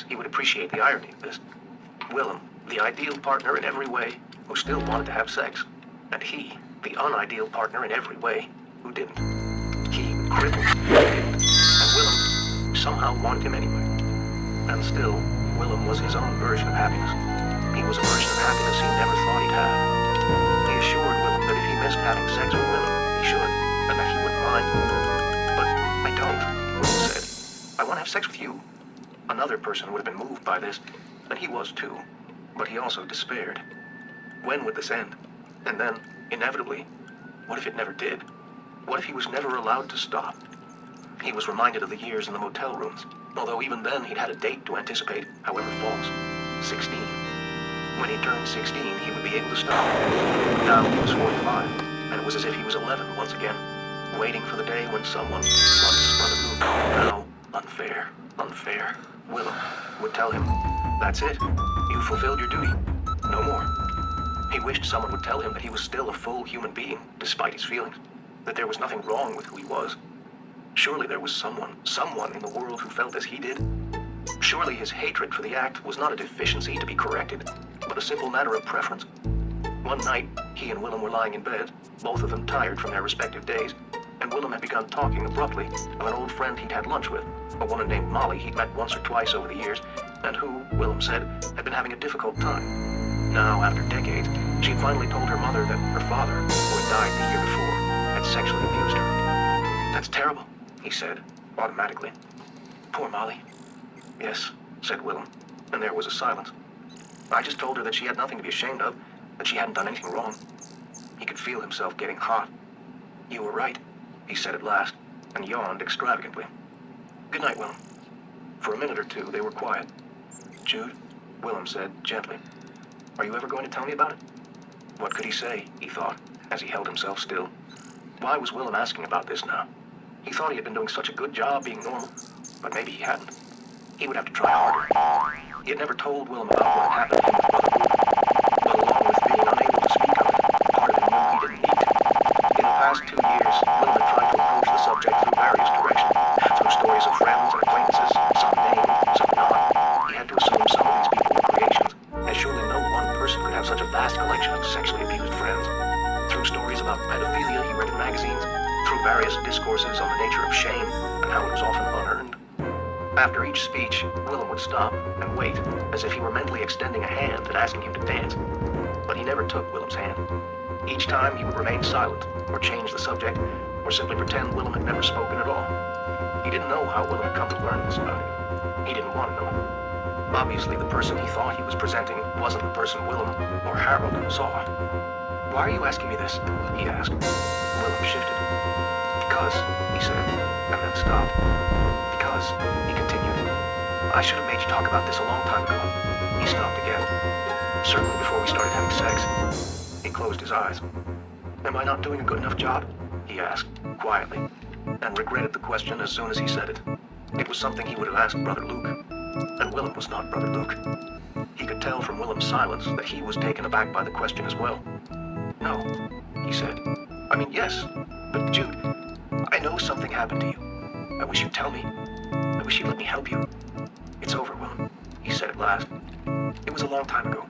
times, he would appreciate the irony of this. Willem, the ideal partner in every way, who still wanted to have sex. And he, the unideal partner in every way, who didn't. He, crippled, who didn't. And Willem somehow wanted him anyway. And still, Willem was his own version of happiness. He was a version of happiness he never thought he'd have. He assured Willem that if he missed having sex with Willem, he should, and that he wouldn't mind. But I don't, Willem said. I want to have sex with you. Another person would have been moved by this, and he was too. But he also despaired. When would this end? And then, inevitably, what if it never did? What if he was never allowed to stop? He was reminded of the years in the motel rooms, although even then he'd had a date to anticipate, however false. 16. When he turned 16, he would be able to stop. But now he was 45, and it was as if he was 11 once again, waiting for the day when someone, once Brother Luke, now unfair, Willem, would tell him, that's it, you fulfilled your duty, no more. He wished someone would tell him that he was still a full human being, despite his feelings, that there was nothing wrong with who he was. Surely there was someone in the world who felt as he did. Surely his hatred for the act was not a deficiency to be corrected, but a simple matter of preference. One night, he and Willem were lying in bed, both of them tired from their respective days, and Willem had begun talking abruptly of an old friend he'd had lunch with, a woman named Molly he'd met once or twice over the years, and who, Willem said, had been having a difficult time. Now, after decades, she'd finally told her mother that her father, who had died the year before, had sexually abused her. That's terrible, he said, automatically. Poor Molly. Yes, said Willem, and there was a silence. I just told her that she had nothing to be ashamed of, that she hadn't done anything wrong. He could feel himself getting hot. You were right, he said at last, and yawned extravagantly. Good night, Willem. For a minute or two, they were quiet. Jude, Willem said gently, are you ever going to tell me about it? What could he say, he thought, as he held himself still. Why was Willem asking about this now? He thought he had been doing such a good job being normal, but maybe he hadn't. He would have to try harder. He had never told Willem about what had happened to him with Brother Luke, but along with being unable to speak of it, part of him knew he didn't need to. In the past 2 years, Willem had tried to approach the subject through various directions, through stories of friends and acquaintances, some named, some not. He had to assume some of these people were creations, as surely no one person could have such a vast collection of sexually abused friends. Through stories about pedophilia he read in magazines, through various discourses on the nature of shame and how it was often unearned. After each speech, Willem would stop and wait, as if he were mentally extending a hand and asking him to dance. But he never took Willem's hand. Each time he would remain silent, or change the subject, or simply pretend Willem had never spoken at all. He didn't know how Willem had come to learn this about him. He didn't want to know. Obviously, the person he thought he was presenting wasn't the person Willem or Harold saw. Why are you asking me this? He asked. Willem shifted. Because, he said, and then stopped. Because, he continued, I should have made you talk about this a long time ago. He stopped again. Certainly before we started having sex. He closed his eyes. Am I not doing a good enough job? He asked, quietly, and regretted the question as soon as he said it. It was something he would have asked Brother Luke. And Willem was not Brother Luke. He could tell from Willem's silence that he was taken aback by the question as well. No, he said. I mean, yes, but Jude, I know something happened to you. I wish you'd tell me. I wish you'd let me help you. It's over, Willem, he said at last. It was a long time ago.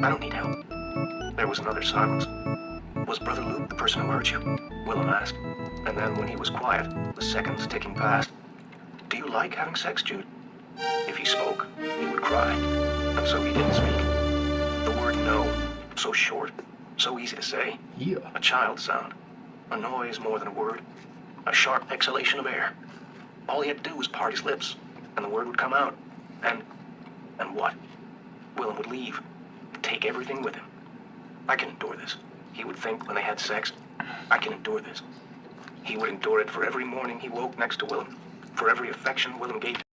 I don't need help. There was another silence. Was Brother Luke the person who hurt you? Willem asked. And then when he was quiet, the seconds ticking past. Do you like having sex, Jude? If he spoke, he would cry. And so he didn't speak. The word no, so short, so easy to say. Yeah. A child's sound. A noise more than a word. A sharp exhalation of air. All he had to do was part his lips, and the word would come out. And what? Willem would leave. Take everything with him. I can endure this, he would think when they had sex. I can endure this. He would endure it for every morning he woke next to Willem, for every affection Willem gave